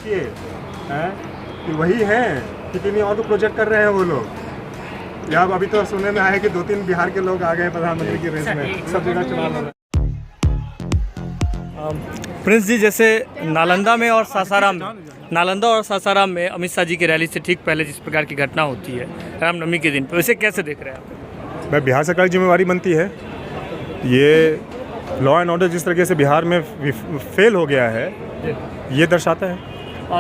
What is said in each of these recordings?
देखिए हैं कि वही हैं कि किन्हीं और को प्रोजेक्ट कर रहे हैं वो लोग। यहाँ अभी तो सुनने में आया कि 2-3 बिहार के लोग आ गए प्रधानमंत्री की रेस में, सब जगह चुनाव हो रहा है। प्रिंस जी, जैसे नालंदा और सासाराम में अमित शाह जी की रैली से ठीक पहले जिस प्रकार की घटना होती है रामनवमी के दिन, तो इसे कैसे देख रहे हैं आप? मैं बिहार सरकार की जिम्मेवारी बनती है। ये लॉ एंड ऑर्डर जिस तरीके से बिहार में फेल हो गया है ये दर्शाता है।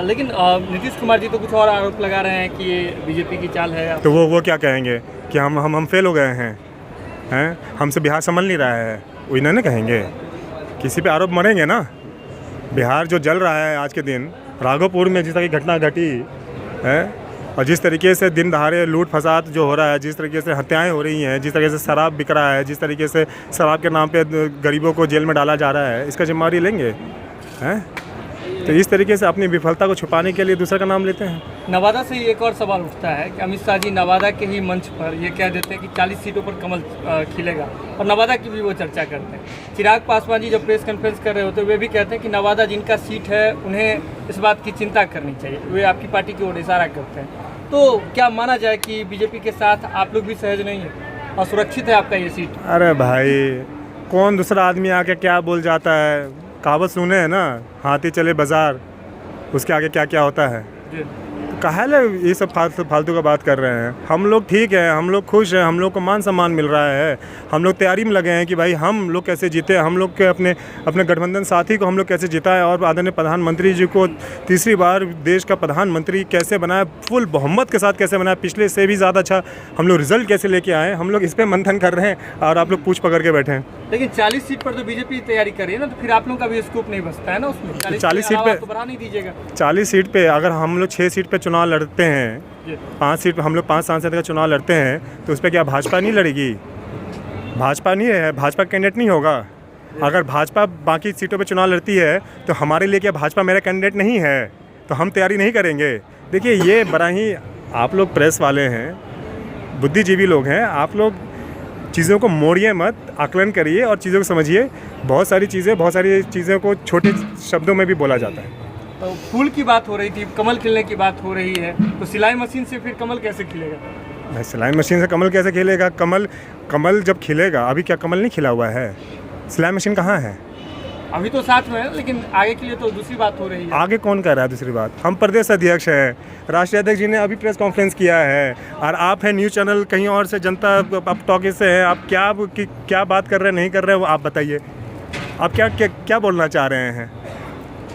लेकिन नीतीश कुमार जी तो कुछ और आरोप लगा रहे हैं कि ये बीजेपी की चाल है। तो वो क्या कहेंगे कि हम फेल हो गए हैं हमसे बिहार संभल नहीं रहा है, वो इन्हें ना कहेंगे। किसी पे आरोप मरेंगे ना। बिहार जो जल रहा है आज के दिन, राघोपुर में जिस तरह की घटना घटी है और जिस तरीके से दिन दहाड़े लूट फसाद जो हो रहा है, जिस तरीके से हत्याएं हो रही हैं, जिस तरीके से शराब बिक रहा है, जिस तरीके से शराब के नाम पे गरीबों को जेल में डाला जा रहा है, इसका जिम्मेवारी लेंगे हैं? तो इस तरीके से अपनी विफलता को छुपाने के लिए दूसरे का नाम लेते हैं। नवादा से एक और सवाल उठता है कि अमित शाह जी नवादा के ही मंच पर ये कह देते हैं कि 40 सीटों पर कमल खिलेगा और नवादा की भी वो चर्चा करते हैं। चिराग पासवान जी जब प्रेस कॉन्फ्रेंस कर रहे होते हैं वे भी कहते हैं कि नवादा जिनका सीट है उन्हें इस बात की चिंता करनी चाहिए, वे आपकी पार्टी की ओर इशारा करते हैं। तो क्या माना जाए कि बीजेपी के साथ आप लोग भी सहज नहीं है और सुरक्षित है आपका ये सीट? अरे भाई, कौन दूसरा आदमी आके क्या बोल जाता है? कहावत सुने हैं ना, हाथी चले बाजार, उसके आगे क्या क्या होता है। काहे ये सब फालतू का बात कर रहे हैं? हम लोग ठीक है, हम लोग खुश हैं, हम लोग को मान सम्मान मिल रहा है, हम लोग तैयारी में लगे हैं कि भाई हम लोग कैसे जीते, हम लोग के अपने गठबंधन साथी को हम लोग कैसे जिताएं और आदरणीय प्रधानमंत्री जी को तीसरी बार देश का प्रधानमंत्री कैसे बनाए, फुल बहुमत के साथ कैसे बनाए, पिछले से भी ज़्यादा अच्छा हम लोग रिजल्ट कैसे लेके आए, हम लोग इस पर मंथन कर रहे हैं और आप लोग पूछ पकड़ के बैठे हैं। लेकिन 40 सीट पर तो बीजेपी तैयारी कर रही है ना, तो फिर आप लोगों का भी स्कोप नहीं बचता है ना उसमें? 40 सीट पे तो बढ़ा नहीं दीजिएगा। 40 सीट पे अगर हम लोग 6 सीट पे चुनाव लड़ते हैं, 5 सीट पे हम लोग 5 सांसद का चुनाव लड़ते हैं, तो उस पर क्या भाजपा नहीं लड़ेगी? भाजपा नहीं है, भाजपा कैंडिडेट नहीं होगा। अगर भाजपा बाकी सीटों पे चुनाव लड़ती है तो हमारे लिए क्या भाजपा मेरा कैंडिडेट नहीं है? तो हम तैयारी नहीं करेंगे? देखिए, ये बड़ा ही आप लोग प्रेस वाले हैं, बुद्धिजीवी लोग हैं, आप लोग चीज़ों को मोड़िए मत, आकलन करिए और चीज़ों को समझिए। बहुत सारी चीज़ों को छोटे शब्दों में भी बोला जाता है। तो फूल की बात हो रही थी, कमल खिलने की बात हो रही है, तो सिलाई मशीन से फिर कमल कैसे खिलेगा? भाई, सिलाई मशीन से कमल कैसे खिलेगा? कमल जब खिलेगा, अभी क्या कमल नहीं खिला हुआ है? सिलाई मशीन कहाँ है? अभी तो साथ में है, लेकिन आगे के लिए तो दूसरी बात हो रही है। आगे कौन कह रहा है दूसरी बात? हम प्रदेश अध्यक्ष हैं, राष्ट्रीय अध्यक्ष जी ने अभी प्रेस कॉन्फ्रेंस किया है और आप हैं न्यूज़ चैनल कहीं और से, जनता आप टॉकीज से हैं, आप क्या बात कर रहे हैं नहीं कर रहे हैं वो आप बताइए। आप क्या बोलना चाह रहे हैं?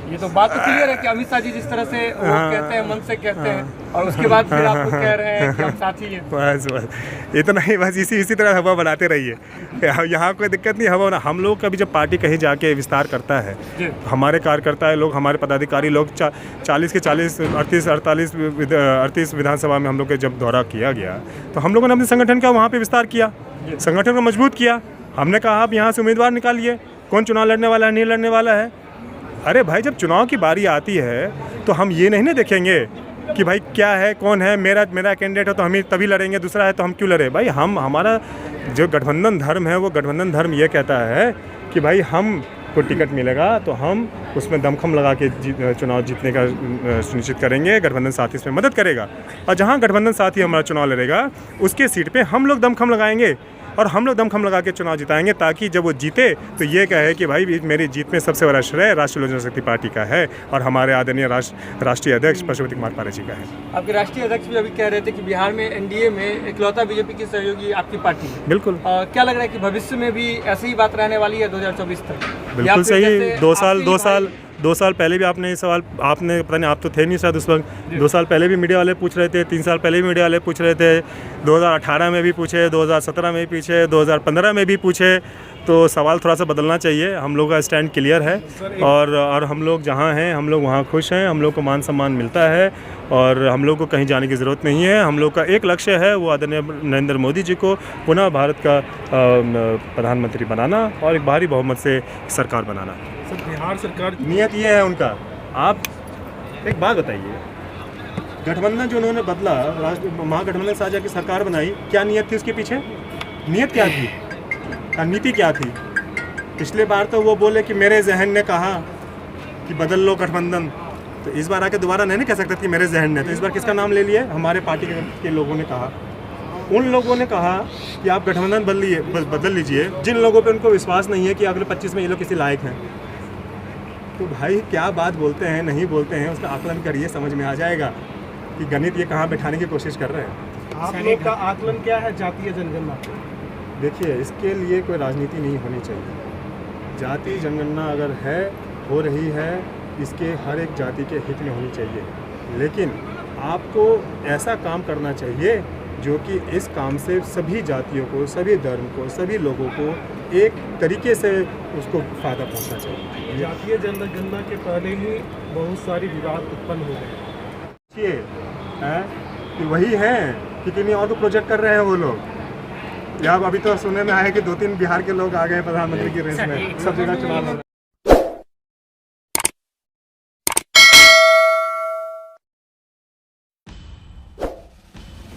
ये तो बात तो क्लियर है कि अमित शाह जी जिस तरह से वो कहते हैं, मन से कहते हैं, और उसके बाद फिर आप लोग कह रहे हैं कि हम साथी हैं। बस इतना ही, बस इसी तरह हवा बनाते रहिए। यहाँ कोई दिक्कत नहीं, हवा बना। हम लोग का भी जब पार्टी कहीं जाके विस्तार करता है, हमारे कार्यकर्ता लोग, हमारे पदाधिकारी लोग 40 के 40 38 विधानसभा में हम लोग के जब दौरा किया गया तो हम लोगों ने अपने संगठन का वहाँ पर विस्तार किया, संगठन को मजबूत किया। हमने कहा आप यहाँ से उम्मीदवार निकालिए, कौन चुनाव लड़ने वाला है, नहीं लड़ने वाला है। अरे भाई, जब चुनाव की बारी आती है तो हम ये नहीं ना देखेंगे कि भाई क्या है, कौन है, मेरा कैंडिडेट है तो हम ही तभी लड़ेंगे, दूसरा है तो हम क्यों लड़े? भाई, हमारा जो गठबंधन धर्म है वो गठबंधन धर्म ये कहता है कि भाई हम को टिकट मिलेगा तो हम उसमें दमखम लगा के चुनाव जीतने का सुनिश्चित करेंगे, गठबंधन साथी इसमें मदद करेगा। और जहाँ गठबंधन साथी हमारा चुनाव लड़ेगा उसके सीट पे हम लोग दमखम लगाएंगे और हम लोग दमखम लगा के चुनाव जिताएंगे, ताकि जब वो जीते तो ये कहे कि भाई मेरी जीत में सबसे बड़ा श्रेय राष्ट्रीय लोक जनशक्ति पार्टी का है और हमारे आदरणीय राष्ट्रीय अध्यक्ष पशुपति कुमार पारस जी का है। आपके राष्ट्रीय अध्यक्ष भी अभी कह रहे थे कि बिहार में एनडीए में इकलौता बीजेपी की सहयोगी आपकी पार्टी है। बिल्कुल। क्या लग रहा है कि भविष्य में भी ऐसी ही बात रहने वाली है 2024 तक? बिल्कुल सही। 2 साल पहले भी आपने ये सवाल, आपने पता नहीं, आप तो थे नहीं शायद उस वक्त, 2 साल पहले भी मीडिया वाले पूछ रहे थे, 3 साल पहले भी मीडिया वाले पूछ रहे थे, 2018 में भी पूछे, 2017 में भी पूछे, 2015 में भी पूछे। तो सवाल थोड़ा सा बदलना चाहिए। हम लोग का स्टैंड क्लियर है और हम लोग जहाँ हैं हम लोग वहाँ खुश हैं, हम लोग को मान सम्मान मिलता है और हम लोग को कहीं जाने की ज़रूरत नहीं है। हम लोग का एक लक्ष्य है, वो आदरणीय नरेंद्र मोदी जी को पुनः भारत का प्रधानमंत्री बनाना और एक भारी बहुमत से सरकार बनाना। सर, बिहार सरकार नियत ये है उनका। आप एक बात बताइए, गठबंधन जो उन्होंने बदला, महागठबंधन साझा की सरकार बनाई, क्या नियत थी उसके पीछे? नियत क्या थी, नीति क्या थी? पिछले बार तो वो बोले कि मेरे जहन ने कहा कि बदल लो गठबंधन, तो तो इस बार आके दोबारा नहीं कह सकते कि मेरे जहन में, तो इस बार किसका नाम ले लिए? हमारे पार्टी के लोगों ने कहा, उन लोगों ने कहा कि आप गठबंधन बदल लीजिए जिन लोगों पे उनको विश्वास नहीं है कि अगले 25 में ये लोग किसी लायक हैं। तो भाई क्या बात बोलते हैं नहीं बोलते हैं उसका आकलन करिए, समझ में आ जाएगा कि गणित ये कहाँ बैठाने की कोशिश कर रहे हैं। आप लोग का आकलन क्या है जातीय जनगणना? देखिए, इसके लिए कोई राजनीति नहीं होनी चाहिए। जाति जनगणना अगर है, हो रही है, इसके हर एक जाति के हित में होनी चाहिए, लेकिन आपको ऐसा काम करना चाहिए जो कि इस काम से सभी जातियों को, सभी धर्म को, सभी लोगों को एक तरीके से उसको फ़ायदा पहुंचना चाहिए। जातीय जनगणना के पहले ही बहुत सारी विवाद उत्पन्न हो गए। ये है कि वही हैं कि किन्हीं और को प्रोजेक्ट कर रहे हैं वो लोग। या अभी तो सुनने में आया कि 2-3 बिहार के लोग आ गए प्रधानमंत्री की रेस में, सब जगह चुनाव